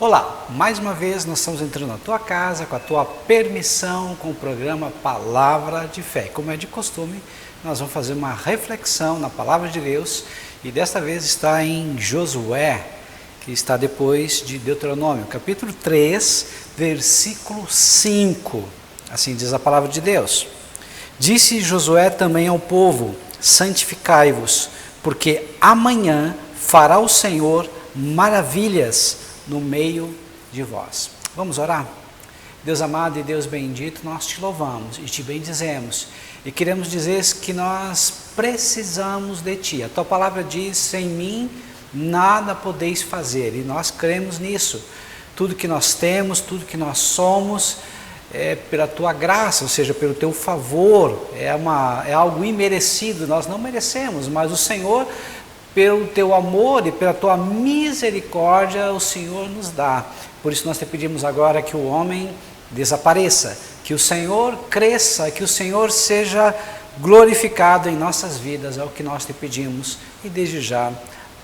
Olá, mais uma vez nós estamos entrando na tua casa com a tua permissão com o programa Palavra de Fé. Como é de costume, nós vamos fazer uma reflexão na Palavra de Deus e desta vez está em Josué, que está depois de Deuteronômio, capítulo 3, versículo 5. Assim diz a Palavra de Deus. Disse Josué também ao povo: santificai-vos, porque amanhã fará o Senhor maravilhas no meio de vós. Vamos orar? Deus amado e Deus bendito, nós te louvamos e te bendizemos e queremos dizer que nós precisamos de ti. A tua palavra diz: sem mim nada podeis fazer, e nós cremos nisso. Tudo que nós temos, tudo que nós somos é pela tua graça, ou seja, pelo teu favor, é algo imerecido, nós não merecemos, mas o Senhor, pelo teu amor e pela tua misericórdia, o Senhor nos dá. Por isso nós te pedimos agora que o homem desapareça, que o Senhor cresça, que o Senhor seja glorificado em nossas vidas, é o que nós te pedimos e desde já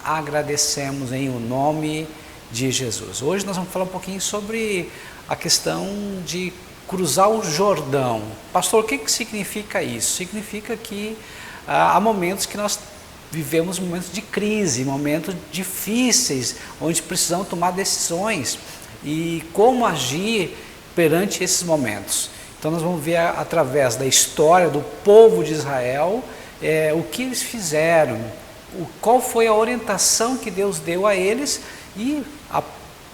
agradecemos em o nome de Jesus. Hoje nós vamos falar um pouquinho sobre a questão de cruzar o Jordão. Pastor, o que significa isso? Significa que há momentos que nós vivemos momentos de crise, momentos difíceis, onde precisamos tomar decisões e como agir perante esses momentos. Então nós vamos ver através da história do povo de Israel, o que eles fizeram, qual foi a orientação que Deus deu a eles e a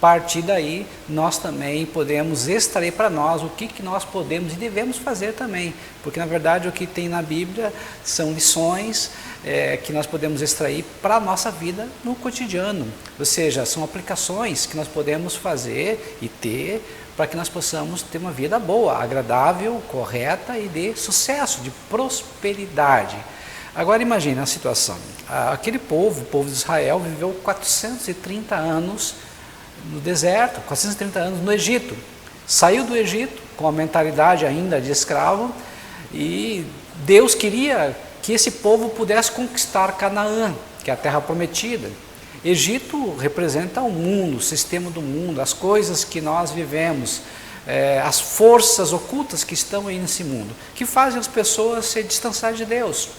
partir daí nós também podemos extrair para nós o que nós podemos e devemos fazer também, porque na verdade o que tem na Bíblia são lições que nós podemos extrair para a nossa vida no cotidiano, ou seja, são aplicações que nós podemos fazer e ter para que nós possamos ter uma vida boa, agradável, correta e de sucesso, de prosperidade. Agora imagine a situação, aquele povo, o povo de Israel viveu 430 anos no deserto, 430 anos no Egito, saiu do Egito com a mentalidade ainda de escravo e Deus queria que esse povo pudesse conquistar Canaã, que é a terra prometida. Egito representa o mundo, o sistema do mundo, as coisas que nós vivemos, as forças ocultas que estão aí nesse mundo, que fazem as pessoas se distanciar de Deus.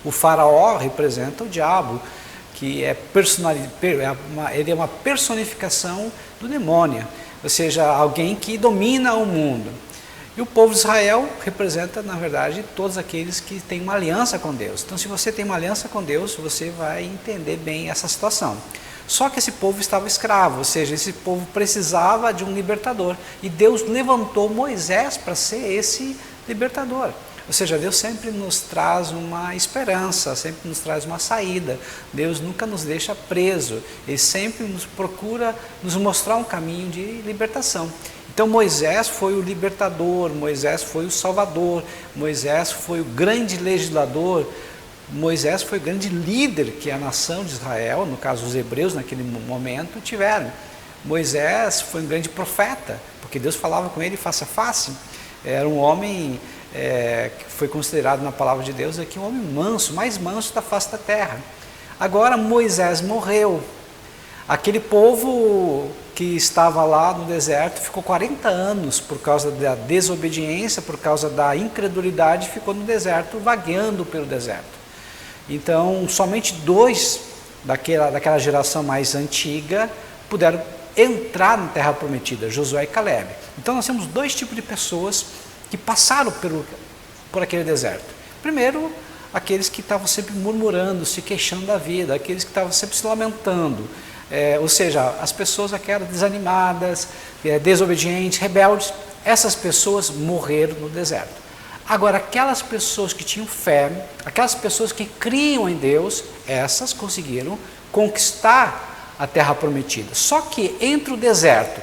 O faraó representa o diabo, que ele é uma personificação do demônio, ou seja, alguém que domina o mundo. E o povo de Israel representa, na verdade, todos aqueles que têm uma aliança com Deus. Então, se você tem uma aliança com Deus, você vai entender bem essa situação. Só que esse povo estava escravo, ou seja, esse povo precisava de um libertador. E Deus levantou Moisés para ser esse libertador. Ou seja, Deus sempre nos traz uma esperança, sempre nos traz uma saída. Deus nunca nos deixa preso, Ele sempre nos procura nos mostrar um caminho de libertação. Então Moisés foi o libertador, Moisés foi o salvador, Moisés foi o grande legislador, Moisés foi o grande líder que a nação de Israel, no caso os hebreus naquele momento, tiveram. Moisés foi um grande profeta, porque Deus falava com ele face a face. Era um homem que foi considerado na palavra de Deus aqui um homem manso, mais manso da face da terra. Agora Moisés morreu. Aquele povo que estava lá no deserto ficou 40 anos por causa da desobediência, por causa da incredulidade, ficou no deserto, vagueando pelo deserto. Então, somente 2 daquela geração mais antiga puderam entrar na terra prometida, Josué e Caleb. Então, nós temos 2 tipos de pessoas que passaram por aquele deserto. Primeiro, aqueles que estavam sempre murmurando, se queixando da vida, aqueles que estavam sempre se lamentando. Ou seja, as pessoas aquelas desanimadas, desobedientes, rebeldes, essas pessoas morreram no deserto. Agora, aquelas pessoas que tinham fé, aquelas pessoas que criam em Deus, essas conseguiram conquistar a terra prometida. Só que entre o deserto,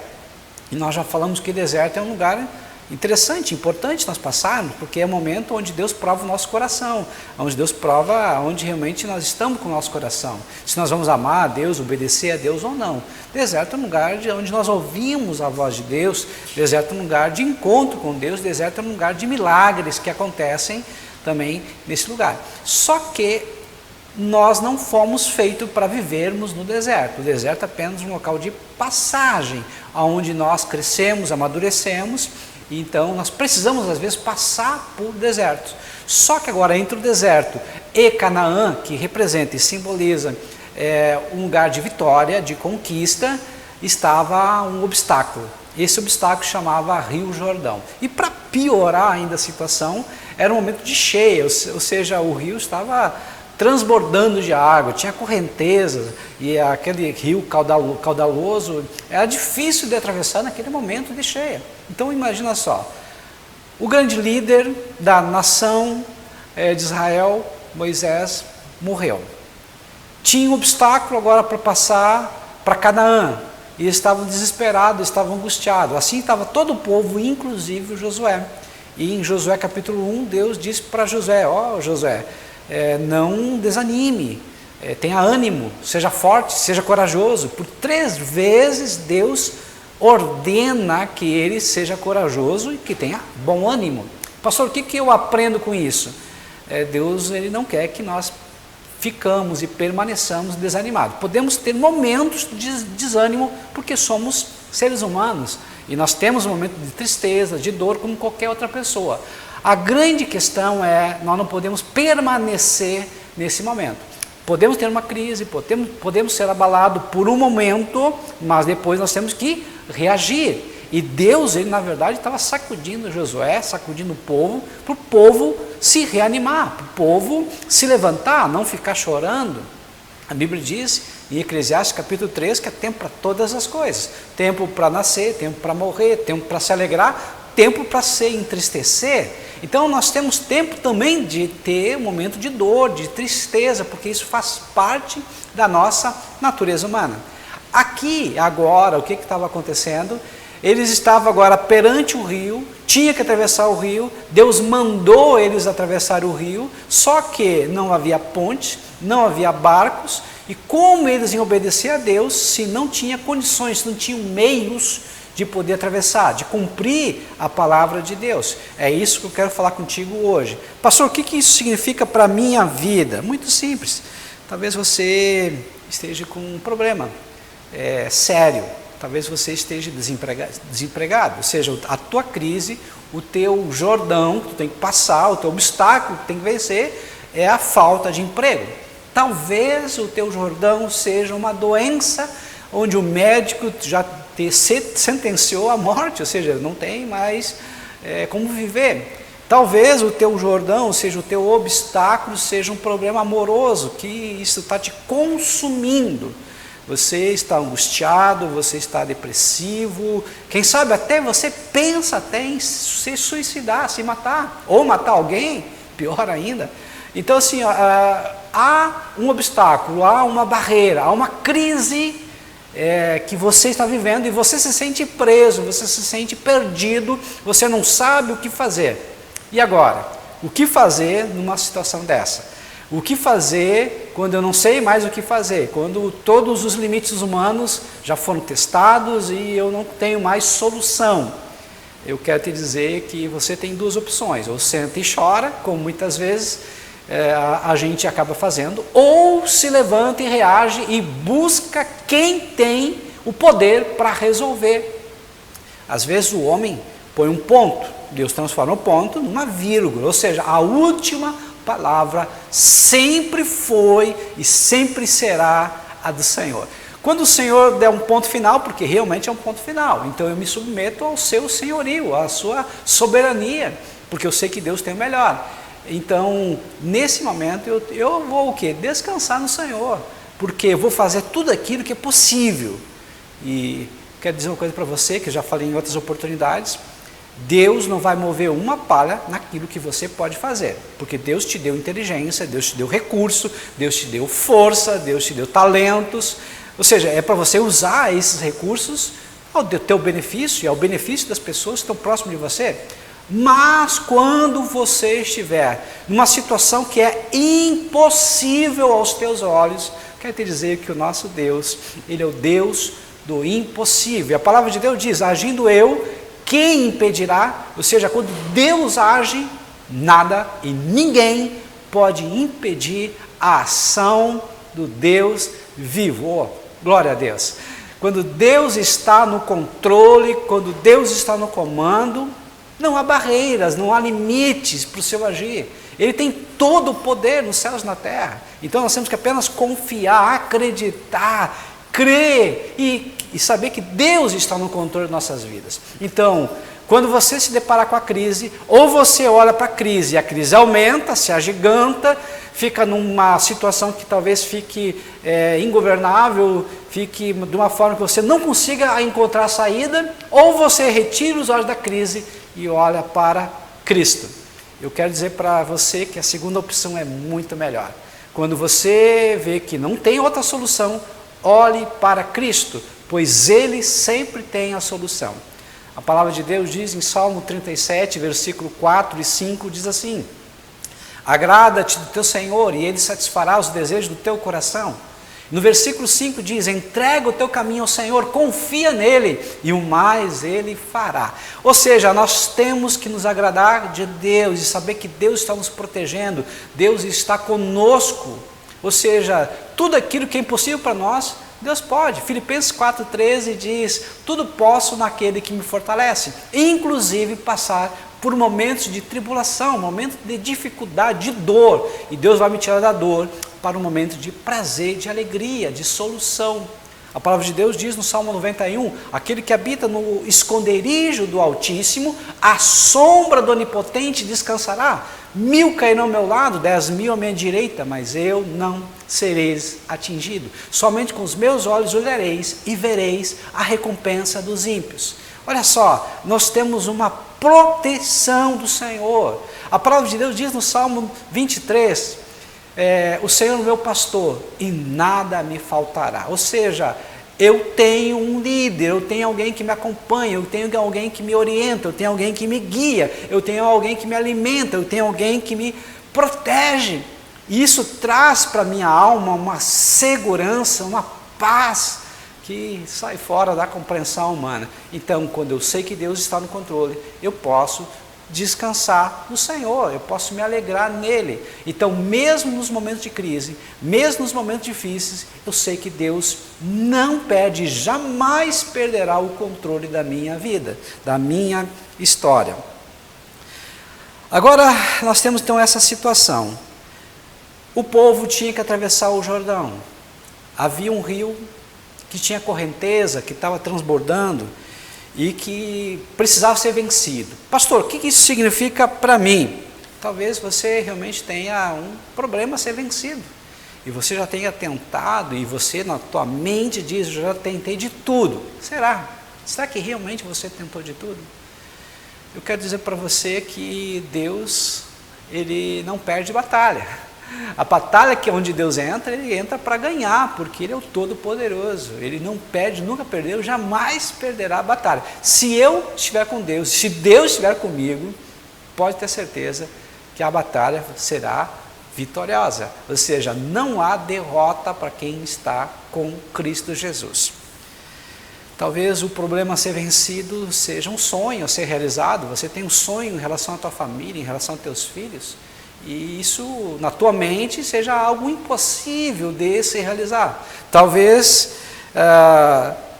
e nós já falamos que o deserto é um lugar interessante, importante nós passarmos, porque é o momento onde Deus prova o nosso coração, onde Deus prova onde realmente nós estamos com o nosso coração, se nós vamos amar a Deus, obedecer a Deus ou não. Deserto é um lugar onde nós ouvimos a voz de Deus, deserto é um lugar de encontro com Deus, deserto é um lugar de milagres que acontecem também nesse lugar. Só que nós não fomos feitos para vivermos no deserto. O deserto é apenas um local de passagem, onde nós crescemos, amadurecemos, então nós precisamos às vezes passar por desertos. Só que agora entre o deserto e Canaã, que representa e simboliza um lugar de vitória, de conquista, estava um obstáculo. Esse obstáculo chamava Rio Jordão. E para piorar ainda a situação, era um momento de cheia, ou seja, o rio estava transbordando de água, tinha correntezas, e aquele rio caudaloso, era difícil de atravessar naquele momento de cheia. Então imagina só, o grande líder da nação de Israel, Moisés, morreu. Tinha um obstáculo agora para passar para Canaã, e estavam desesperados, estavam angustiados. Assim estava todo o povo, inclusive Josué. E em Josué capítulo 1, Deus disse para Josué, Josué, não desanime, tenha ânimo, seja forte, seja corajoso. Por 3 vezes Deus ordena que ele seja corajoso e que tenha bom ânimo. Pastor, o que eu aprendo com isso? Deus ele não quer que nós ficamos e permaneçamos desanimados. Podemos ter momentos de desânimo porque somos seres humanos e nós temos um momento de tristeza, de dor como qualquer outra pessoa. A grande questão nós não podemos permanecer nesse momento. Podemos ter uma crise, podemos ser abalados por um momento, mas depois nós temos que reagir. E Deus, ele na verdade estava sacudindo Josué, sacudindo o povo, para o povo se reanimar, para o povo se levantar, não ficar chorando. A Bíblia diz em Eclesiastes capítulo 3 que é tempo para todas as coisas. Tempo para nascer, tempo para morrer, tempo para se alegrar, tempo para se entristecer. Então nós temos tempo também de ter um momento de dor, de tristeza, porque isso faz parte da nossa natureza humana. Aqui, agora, o que estava acontecendo? Eles estavam agora perante o rio, tinha que atravessar o rio, Deus mandou eles atravessar o rio, só que não havia ponte, não havia barcos, e como eles iam obedecer a Deus se não tinha condições, se não tinham meios de poder atravessar, de cumprir a palavra de Deus? É isso que eu quero falar contigo hoje. Pastor, o que isso significa para a minha vida? Muito simples. Talvez você esteja com um problema sério, talvez você esteja desempregado, ou seja, a tua crise, o teu Jordão que tu tem que passar, o teu obstáculo que tu tem que vencer é a falta de emprego. Talvez o teu Jordão seja uma doença onde o médico já te sentenciou à morte, ou seja, não tem mais como viver. Talvez o teu Jordão, ou seja, o teu obstáculo seja um problema amoroso, que isso está te consumindo. Você está angustiado, você está depressivo, quem sabe até você pensa até em se suicidar, se matar, ou matar alguém, pior ainda. Então assim, há um obstáculo, há uma barreira, há uma crise que você está vivendo e você se sente preso, você se sente perdido, você não sabe o que fazer. E agora? O que fazer numa situação dessa? O que fazer quando eu não sei mais o que fazer? Quando todos os limites humanos já foram testados e eu não tenho mais solução? Eu quero te dizer que você tem 2 opções. Ou senta e chora, como muitas vezes a gente acaba fazendo, ou se levanta e reage e busca quem tem o poder para resolver. Às vezes o homem põe um ponto, Deus transforma o ponto numa vírgula, ou seja, a última palavra sempre foi e sempre será a do Senhor. Quando o Senhor der um ponto final, porque realmente é um ponto final, então eu me submeto ao seu senhorio, à sua soberania, porque eu sei que Deus tem o melhor. Então, nesse momento, eu vou o quê? Descansar no Senhor, porque eu vou fazer tudo aquilo que é possível. E quero dizer uma coisa para você, que eu já falei em outras oportunidades, Deus não vai mover uma palha naquilo que você pode fazer, porque Deus te deu inteligência, Deus te deu recurso, Deus te deu força, Deus te deu talentos, ou seja, é para você usar esses recursos ao teu benefício e ao benefício das pessoas que estão próximas de você. Mas quando você estiver numa situação que é impossível aos teus olhos, quero te dizer que o nosso Deus, Ele é o Deus do impossível. A palavra de Deus diz, agindo eu, quem impedirá? Ou seja, quando Deus age, nada e ninguém pode impedir a ação do Deus vivo. Oh, glória a Deus! Quando Deus está no controle, quando Deus está no comando, não há barreiras, não há limites para o seu agir. Ele tem todo o poder nos céus e na terra. Então nós temos que apenas confiar, acreditar, crer e saber que Deus está no controle de nossas vidas. Então, quando você se deparar com a crise, ou você olha para a crise e a crise aumenta, se agiganta, fica numa situação que talvez fique ingovernável, fique de uma forma que você não consiga encontrar saída, ou você retira os olhos da crise e olha para Cristo. Eu quero dizer para você que a segunda opção é muito melhor. Quando você vê que não tem outra solução, olhe para Cristo, pois Ele sempre tem a solução. A palavra de Deus diz em Salmo 37, versículo 4 e 5, diz assim: agrada-te do teu Senhor e Ele satisfará os desejos do teu coração. No versículo 5 diz: entrega o teu caminho ao Senhor, confia nele e o mais Ele fará. Ou seja, nós temos que nos agradar de Deus e saber que Deus está nos protegendo, Deus está conosco. Ou seja, tudo aquilo que é impossível para nós, Deus pode. Filipenses 4,13 diz: tudo posso naquele que me fortalece, inclusive passar por momentos de tribulação, momentos de dificuldade, de dor, e Deus vai me tirar da dor para um momento de prazer, de alegria, de solução. A palavra de Deus diz no Salmo 91, aquele que habita no esconderijo do Altíssimo, à sombra do Onipotente descansará. 1000 cairão ao meu lado, 10.000 à minha direita, mas eu não sereis atingido. Somente com os meus olhos olhareis e vereis a recompensa dos ímpios. Olha só, nós temos uma proteção do Senhor. A palavra de Deus diz no Salmo 23, o Senhor é o meu pastor e nada me faltará. Ou seja, eu tenho um líder, eu tenho alguém que me acompanha, eu tenho alguém que me orienta, eu tenho alguém que me guia, eu tenho alguém que me alimenta, eu tenho alguém que me protege. E isso traz para a minha alma uma segurança, uma paz que sai fora da compreensão humana. Então, quando eu sei que Deus está no controle, eu posso descansar no Senhor, eu posso me alegrar nele. Então, mesmo nos momentos de crise, mesmo nos momentos difíceis, eu sei que Deus não perde, jamais perderá o controle da minha vida, da minha história. Agora, nós temos então essa situação. O povo tinha que atravessar o Jordão. Havia um rio que tinha correnteza, que estava transbordando, e que precisava ser vencido. Pastor, o que isso significa para mim? Talvez você realmente tenha um problema a ser vencido, e você já tenha tentado, e você na tua mente diz: eu já tentei de tudo. Será? Será que realmente você tentou de tudo? Eu quero dizer para você que Deus, Ele não perde batalha. A batalha que é onde Deus entra, Ele entra para ganhar, porque Ele é o Todo-Poderoso. Ele não perde, nunca perdeu, jamais perderá a batalha. Se eu estiver com Deus, se Deus estiver comigo, pode ter certeza que a batalha será vitoriosa. Ou seja, não há derrota para quem está com Cristo Jesus. Talvez o problema a ser vencido seja um sonho a ser realizado. Você tem um sonho em relação à tua família, em relação aos teus filhos, e isso na tua mente seja algo impossível de se realizar. Talvez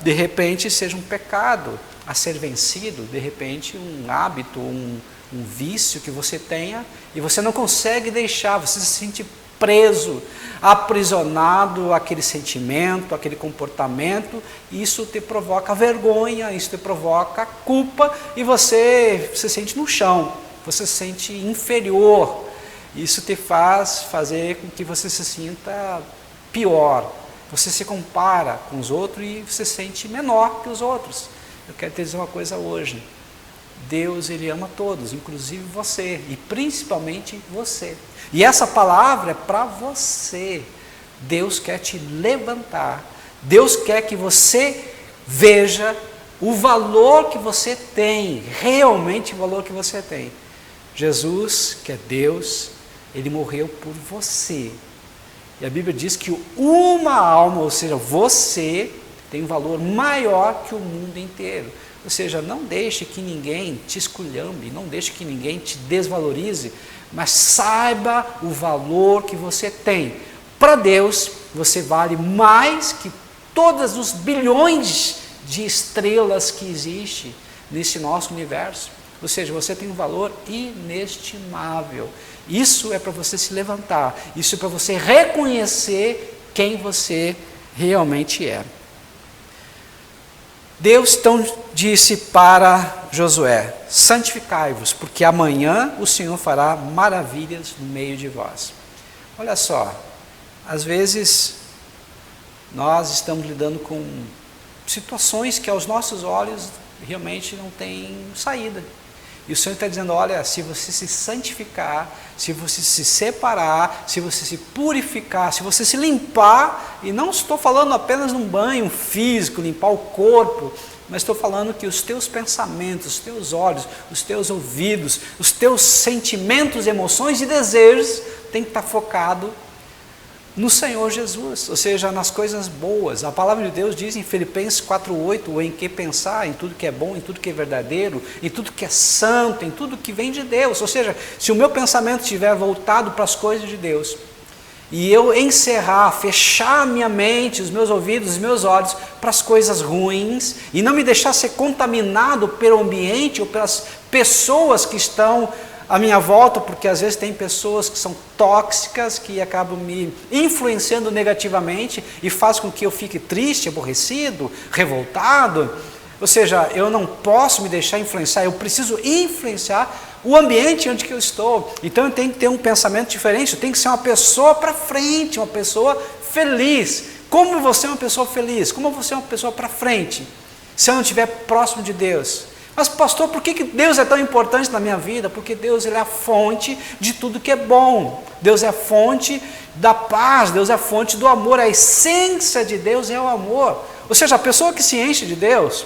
de repente seja um pecado a ser vencido, de repente um hábito, um vício que você tenha e você não consegue deixar, você se sente preso, aprisionado àquele sentimento, àquele comportamento. Isso te provoca vergonha, isso te provoca culpa e você se sente no chão, você se sente inferior. Isso te faz fazer com que você se sinta pior, você se compara com os outros e você se sente menor que os outros. Eu quero te dizer uma coisa hoje: Deus, Ele ama todos, inclusive você, e principalmente você. E essa palavra é para você. Deus quer te levantar, Deus quer que você veja o valor que você tem, realmente o valor que você tem. Jesus, que é Deus, Ele morreu por você. E a Bíblia diz que uma alma, ou seja, você, tem um valor maior que o mundo inteiro. Ou seja, não deixe que ninguém te esculhambe, não deixe que ninguém te desvalorize, mas saiba o valor que você tem. Para Deus, você vale mais que todos os bilhões de estrelas que existem nesse nosso universo. Ou seja, você tem um valor inestimável. Isso é para você se levantar, isso é para você reconhecer quem você realmente é. Deus então disse para Josué: santificai-vos, porque amanhã o Senhor fará maravilhas no meio de vós. Olha só, às vezes nós estamos lidando com situações que aos nossos olhos realmente não tem saída. E o Senhor está dizendo: olha, se você se santificar, se você se separar, se você se purificar, se você se limpar, e não estou falando apenas num banho físico, limpar o corpo, mas estou falando que os teus pensamentos, os teus olhos, os teus ouvidos, os teus sentimentos, emoções e desejos têm que estar focado no Senhor Jesus, ou seja, nas coisas boas. A palavra de Deus diz em Filipenses 4:8, em que pensar, em tudo que é bom, em tudo que é verdadeiro, em tudo que é santo, em tudo que vem de Deus. Ou seja, se o meu pensamento estiver voltado para as coisas de Deus, e eu encerrar, fechar minha mente, os meus ouvidos, os meus olhos para as coisas ruins, e não me deixar ser contaminado pelo ambiente ou pelas pessoas que estão à minha volta, porque às vezes tem pessoas que são tóxicas, que acabam me influenciando negativamente e faz com que eu fique triste, aborrecido, revoltado. Ou seja, eu não posso me deixar influenciar, eu preciso influenciar o ambiente onde que eu estou. Então eu tenho que ter um pensamento diferente, eu tenho que ser uma pessoa para frente, uma pessoa feliz. Como você é uma pessoa feliz? Como você é uma pessoa para frente? Se eu não estiver próximo de Deus. Mas pastor, por que Deus é tão importante na minha vida? Porque Deus, ele é a fonte de tudo que é bom. Deus é a fonte da paz, Deus é a fonte do amor. A essência de Deus é o amor. Ou seja, a pessoa que se enche de Deus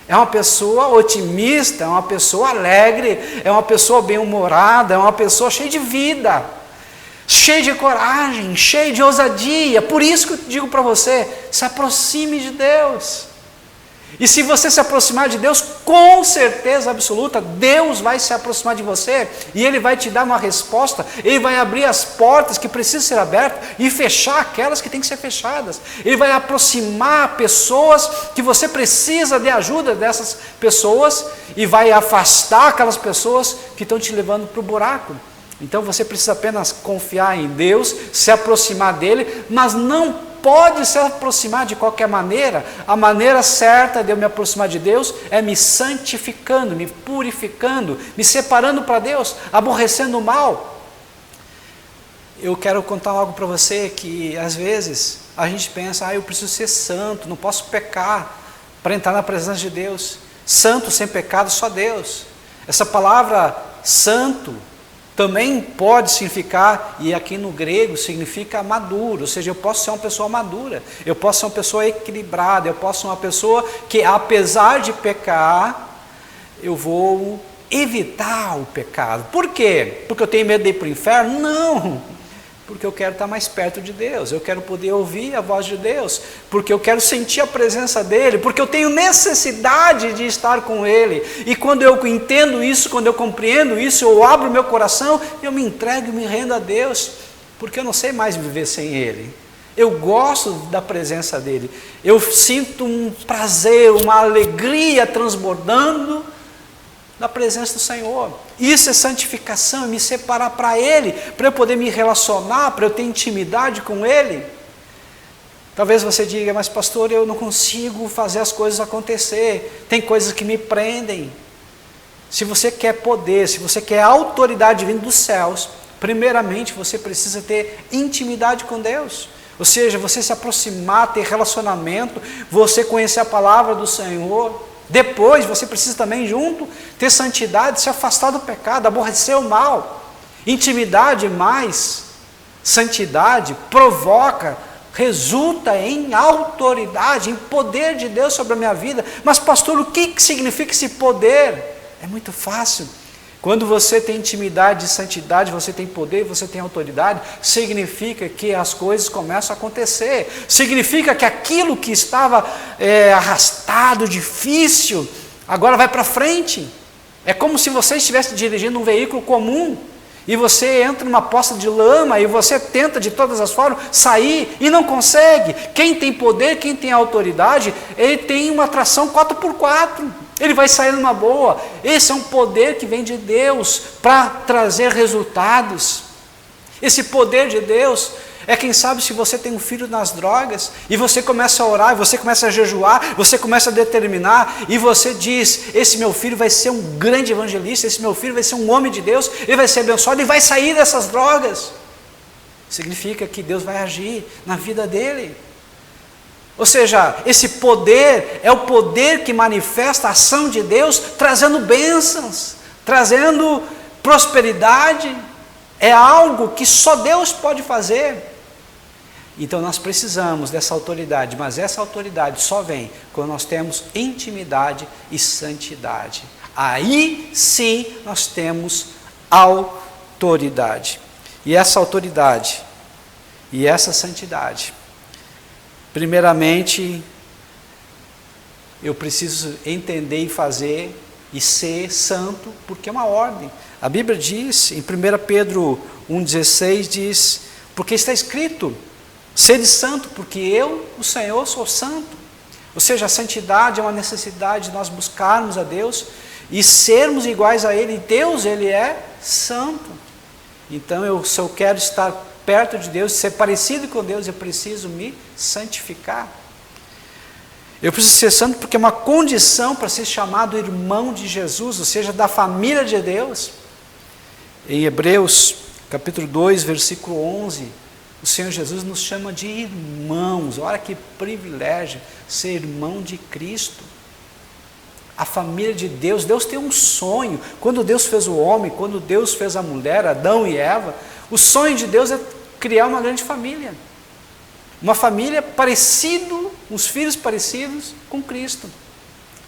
é uma pessoa otimista, é uma pessoa alegre, é uma pessoa bem-humorada, é uma pessoa cheia de vida, cheia de coragem, cheia de ousadia. Por isso que eu digo para você, se aproxime de Deus. E se você se aproximar de Deus, com certeza absoluta, Deus vai se aproximar de você e Ele vai te dar uma resposta, Ele vai abrir as portas que precisam ser abertas e fechar aquelas que têm que ser fechadas. Ele vai aproximar pessoas que você precisa de ajuda dessas pessoas e vai afastar aquelas pessoas que estão te levando para o buraco. Então você precisa apenas confiar em Deus, se aproximar dEle, mas não pode se aproximar de qualquer maneira. A maneira certa de eu me aproximar de Deus é me santificando, me purificando, me separando para Deus, aborrecendo o mal. Eu quero contar algo para você que às vezes a gente pensa: eu preciso ser santo, não posso pecar para entrar na presença de Deus. Santo sem pecado, só Deus. Essa palavra santo também pode significar, e aqui no grego significa maduro, ou seja, eu posso ser uma pessoa madura, eu posso ser uma pessoa equilibrada, eu posso ser uma pessoa que, apesar de pecar, eu vou evitar o pecado. Por quê? Porque eu tenho medo de ir para o inferno? Não! Porque eu quero estar mais perto de Deus, eu quero poder ouvir a voz de Deus, porque eu quero sentir a presença dEle, porque eu tenho necessidade de estar com Ele. E quando eu entendo isso, quando eu compreendo isso, eu abro meu coração, eu me entrego e me rendo a Deus, porque eu não sei mais viver sem Ele. Eu gosto da presença dEle, eu sinto um prazer, uma alegria transbordando da presença do Senhor. Isso é santificação, é me separar para Ele, para eu poder me relacionar, para eu ter intimidade com Ele. Talvez você diga: mas pastor, eu não consigo fazer as coisas acontecer, tem coisas que me prendem. Se você quer poder, se você quer autoridade vindo dos céus, primeiramente você precisa ter intimidade com Deus. Ou seja, você se aproximar, ter relacionamento, você conhecer a palavra do Senhor. Depois você precisa também junto ter santidade, se afastar do pecado, aborrecer o mal. Intimidade mais santidade provoca, resulta em autoridade, em poder de Deus sobre a minha vida. Mas pastor, o que significa esse poder? É muito fácil. Quando você tem intimidade e santidade, você tem poder, você tem autoridade, significa que as coisas começam a acontecer, significa que aquilo que estava arrastado, difícil, agora vai para frente. É como se você estivesse dirigindo um veículo comum, e você entra numa poça de lama, e você tenta de todas as formas sair, e não consegue. Quem tem poder, quem tem autoridade, ele tem uma atração 4x4, ele vai sair numa boa. Esse é um poder que vem de Deus, para trazer resultados. Esse poder de Deus é, quem sabe, se você tem um filho nas drogas, e você começa a orar, e você começa a jejuar, você começa a determinar, e você diz, esse meu filho vai ser um grande evangelista, esse meu filho vai ser um homem de Deus, ele vai ser abençoado, e vai sair dessas drogas. Significa que Deus vai agir na vida dele. Ou seja, esse poder é o poder que manifesta a ação de Deus, trazendo bênçãos, trazendo prosperidade. É algo que só Deus pode fazer. Então nós precisamos dessa autoridade, mas essa autoridade só vem quando nós temos intimidade e santidade. Aí sim nós temos autoridade. E essa autoridade e essa santidade, primeiramente, eu preciso entender e fazer e ser santo, porque é uma ordem. A Bíblia diz, em 1 Pedro 1,16, diz, porque está escrito, sede santo, porque eu, o Senhor, sou santo. Ou seja, a santidade é uma necessidade de nós buscarmos a Deus e sermos iguais a Ele. Deus, Ele é santo. Então, se eu quero estar perto de Deus, ser parecido com Deus, eu preciso me santificar. Eu preciso ser santo porque é uma condição para ser chamado irmão de Jesus, ou seja, da família de Deus. Em Hebreus, capítulo 2, versículo 11, o Senhor Jesus nos chama de irmãos. Olha que privilégio ser irmão de Cristo. A família de Deus, Deus tem um sonho. Quando Deus fez o homem, quando Deus fez a mulher, Adão e Eva, o sonho de Deus é criar uma grande família. Uma família parecido, uns filhos parecidos com Cristo,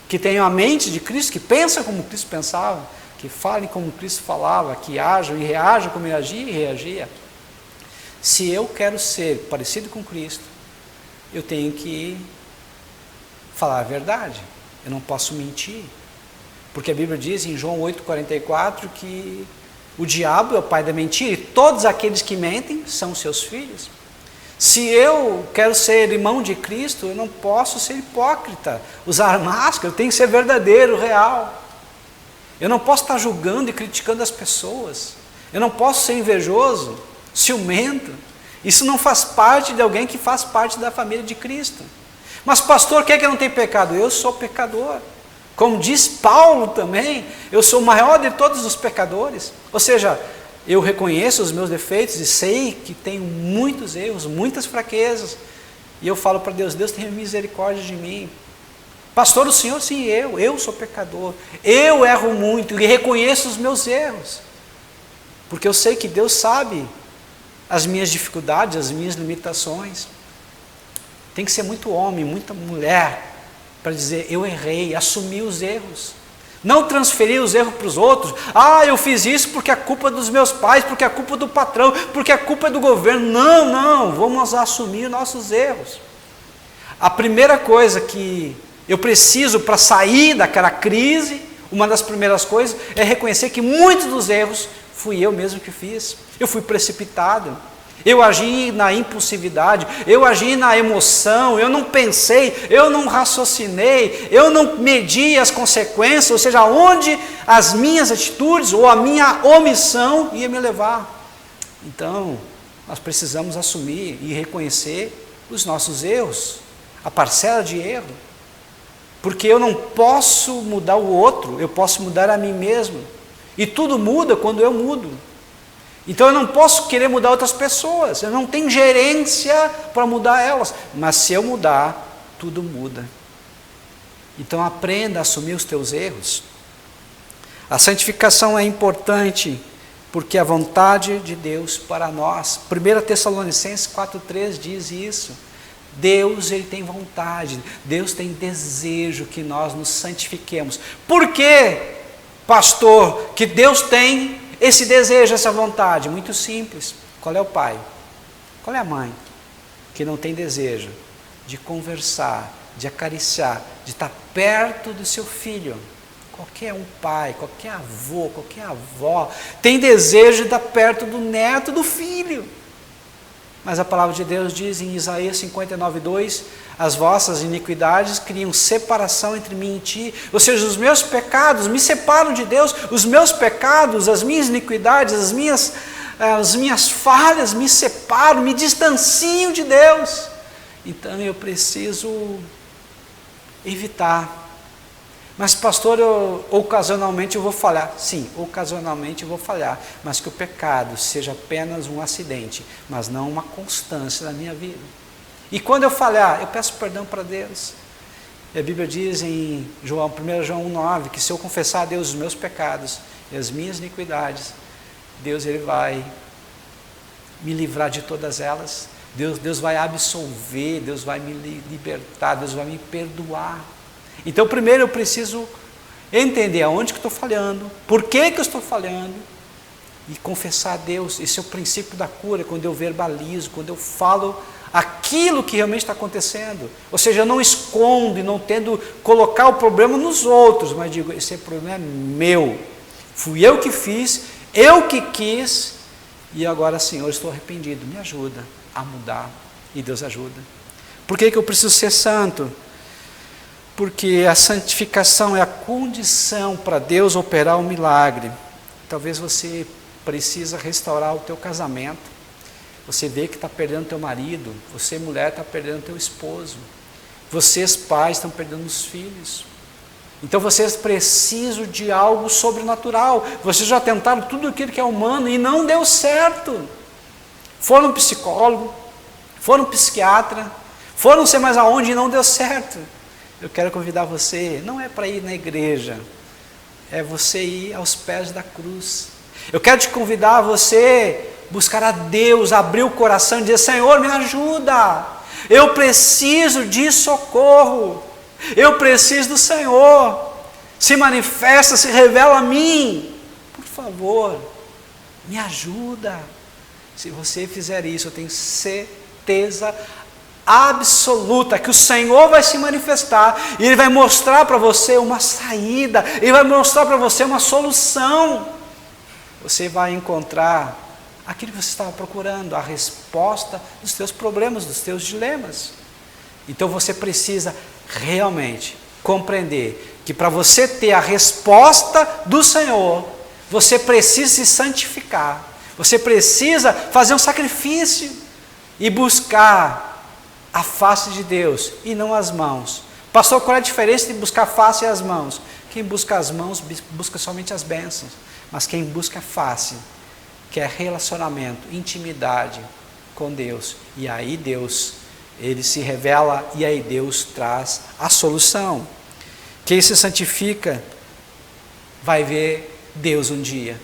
que tenham a mente de Cristo, que pensam como Cristo pensava, que falem como Cristo falava, que ajam e reajam como ele agia e reagia. Se eu quero ser parecido com Cristo, eu tenho que falar a verdade, eu não posso mentir, porque a Bíblia diz em João 8,44 que o diabo é o pai da mentira, e todos aqueles que mentem são seus filhos. Se eu quero ser irmão de Cristo, eu não posso ser hipócrita, usar máscara, eu tenho que ser verdadeiro, real. Eu não posso estar julgando e criticando as pessoas, eu não posso ser invejoso, ciumento. Isso não faz parte de alguém que faz parte da família de Cristo. Mas pastor, quem é que não tem pecado? Eu sou pecador. Como diz Paulo também, eu sou o maior de todos os pecadores. Ou seja, eu reconheço os meus defeitos e sei que tenho muitos erros, muitas fraquezas. E eu falo para Deus, Deus tenha misericórdia de mim. Pastor, o Senhor, sim, eu sou pecador. Eu erro muito e reconheço os meus erros. Porque eu sei que Deus sabe as minhas dificuldades, as minhas limitações. Tem que ser muito homem, muita mulher, para dizer, eu errei, assumir os erros. Não transferir os erros para os outros. Eu fiz isso porque a culpa é dos meus pais, porque a culpa é do patrão, porque a culpa é do governo. Não, vamos assumir nossos erros. A primeira coisa que eu preciso para sair daquela crise, uma das primeiras coisas, é reconhecer que muitos dos erros fui eu mesmo que fiz. Eu fui precipitado. Eu agi na impulsividade, eu agi na emoção, eu não pensei, eu não raciocinei, eu não medi as consequências, ou seja, aonde as minhas atitudes ou a minha omissão ia me levar. Então, nós precisamos assumir e reconhecer os nossos erros, a parcela de erro, porque eu não posso mudar o outro, eu posso mudar a mim mesmo, e tudo muda quando eu mudo. Então eu não posso querer mudar outras pessoas, eu não tenho gerência para mudar elas, mas se eu mudar, tudo muda. Então aprenda a assumir os teus erros. A santificação é importante, porque a vontade de Deus para nós, 1 Tessalonicenses 4,3 diz isso, Deus ele tem vontade, Deus tem desejo que nós nos santifiquemos. Por que, pastor, que Deus tem esse desejo, essa vontade? Muito simples. Qual é o pai? Qual é a mãe que não tem desejo de conversar, de acariciar, de estar perto do seu filho qualquer um pai, qualquer avô, qualquer avó, tem desejo de estar perto do neto, do filho. Mas a palavra de Deus diz em Isaías 59:2, as vossas iniquidades criam separação entre mim e ti, ou seja, os meus pecados me separam de Deus, os meus pecados, as minhas iniquidades, as minhas falhas me separam, me distanciam de Deus. Então eu preciso evitar. Mas pastor, ocasionalmente eu vou falhar. Sim, ocasionalmente eu vou falhar, mas que o pecado seja apenas um acidente, mas não uma constância na minha vida. E quando eu falhar, eu peço perdão para Deus. E a Bíblia diz em 1 João 1,9, que se eu confessar a Deus os meus pecados e as minhas iniquidades, Deus ele vai me livrar de todas elas. Deus vai absolver, Deus vai me libertar, Deus vai me perdoar. Então primeiro eu preciso entender aonde que estou falhando, por que eu estou falhando, e confessar a Deus. Esse é o princípio da cura, quando eu verbalizo, quando eu falo aquilo que realmente está acontecendo. Ou seja, eu não escondo e não tento colocar o problema nos outros, mas digo, esse problema é meu, fui eu que fiz, eu que quis, e agora Senhor, estou arrependido, me ajuda a mudar. E Deus ajuda. Por que eu preciso ser santo? Porque a santificação é a condição para Deus operar o milagre. Talvez você precisa restaurar o teu casamento. Você vê que está perdendo teu marido, você mulher está perdendo teu esposo, vocês pais estão perdendo os filhos. Então vocês precisam de algo sobrenatural. Vocês já tentaram tudo aquilo que é humano e não deu certo. Foram psicólogo, foram psiquiatra, foram não sei mais aonde e não deu certo. Eu quero convidar você, não é para ir na igreja, é você ir aos pés da cruz. Eu quero te convidar a você buscar a Deus, abrir o coração e dizer, Senhor, me ajuda, eu preciso de socorro, eu preciso do Senhor, se manifesta, se revela a mim, por favor, me ajuda. Se você fizer isso, eu tenho certeza absoluta que o Senhor vai se manifestar e Ele vai mostrar para você uma saída, Ele vai mostrar para você uma solução. Você vai encontrar aquilo que você estava procurando, a resposta dos teus problemas, dos teus dilemas. Então você precisa realmente compreender que para você ter a resposta do Senhor, você precisa se santificar, você precisa fazer um sacrifício e buscar a face de Deus e não as mãos. Pastor, qual é a diferença de buscar a face e as mãos? Quem busca as mãos busca somente as bênçãos, mas quem busca a face quer relacionamento, intimidade com Deus, e aí Deus, Ele se revela, e aí Deus traz a solução. Quem se santifica vai ver Deus um dia,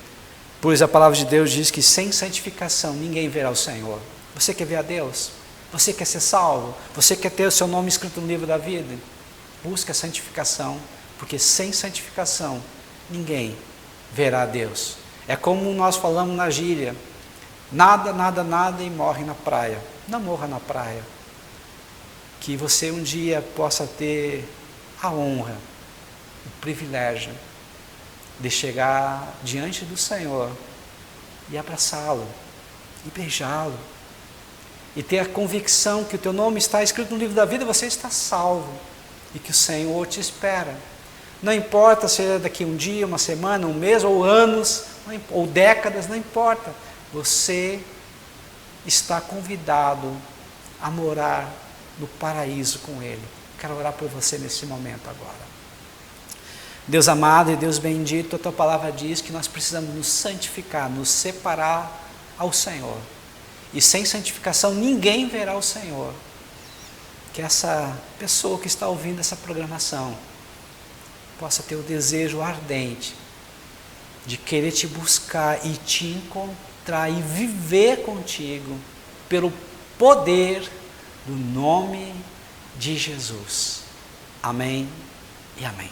pois a palavra de Deus diz que sem santificação ninguém verá o Senhor. Você quer ver a Deus? Você quer ser salvo? Você quer ter o seu nome escrito no livro da vida? Busca a santificação, porque sem santificação ninguém verá a Deus. É como nós falamos na gíria, nada, nada, nada e morre na praia. Não morra na praia. Que você um dia possa ter a honra, o privilégio de chegar diante do Senhor e abraçá-lo, e beijá-lo, e ter a convicção que o teu nome está escrito no livro da vida, você está salvo, e que o Senhor te espera. Não importa se é daqui um dia, uma semana, um mês, ou anos, ou décadas, não importa. Você está convidado a morar no paraíso com Ele. Quero orar por você nesse momento agora. Deus amado e Deus bendito, a Tua palavra diz que nós precisamos nos santificar, nos separar ao Senhor. E sem santificação ninguém verá o Senhor. Que essa pessoa que está ouvindo essa programação possa ter o desejo ardente de querer te buscar e te encontrar e viver contigo pelo poder do nome de Jesus. Amém e amém.